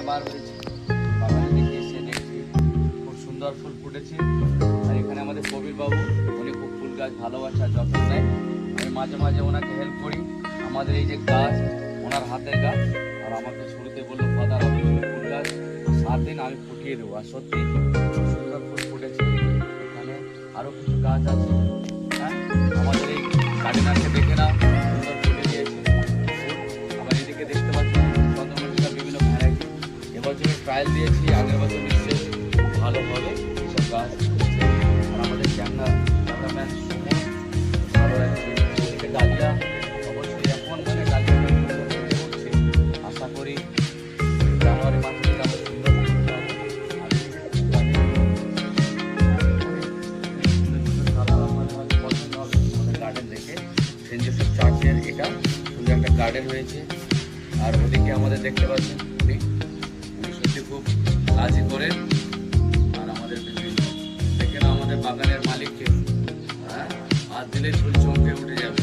বার হয়েছি, বাগানে দেখে এসে দেখছি খুব সুন্দর ফুল ফুটেছে। আর এখানে আমাদের কবির বাবু, উনি খুব ফুল গাছ ভালোবাসে আর যত্ন নেয়। আমি মাঝে মাঝে ওনাকে হেল্প করি। আমাদের এই যে গাছ ওনার হাতের গাছ, আর আমাকে শুরুতে বললো ফাদার আপনি ফুল গাছ 7 দিন আমি ফুটিয়ে দেবো। আর সত্যি খুব সুন্দর ফুল ফুটেছে। এখানে আরও কিছু গাছ আছে। হ্যাঁ, আমাদের এই গার্ডেনারকে দেখে না সুন্দর ফুটে দিয়েছে ফুল। আবার এদিকে দেখতে পাচ্ছি চন্দ্রমল্লিকার বিভিন্ন ভ্যারাইটি। এবছরে ট্রায়াল দিয়েছি, আগের বছর নিশ্চয়ই ভালো হবে এইসব গাছ। আর আমাদের ক্যামেরাম্যান সুমন, আরও এদিকে ডালিয়া, অবশ্যই এখন মানে ডালিয়া হচ্ছে। আশা করি জানুয়ারি মাস থেকে আমরা সুন্দর ফুল পাবো। আর পছন্দ হবে আমাদের গার্ডেন দেখে। সেন্ট জোসেফ চার্চের এটা সুন্দর একটা গার্ডেন হয়েছে। আর ওদিকে আমাদের দেখতে পাচ্ছেন উনি সত্যি খুব কাজই করেন। আর আমাদের বিভিন্ন দেখে না আমাদের বাগানের মালিককে, হ্যাঁ, হাত দিলে ফুল চমকে উঠে যাবে।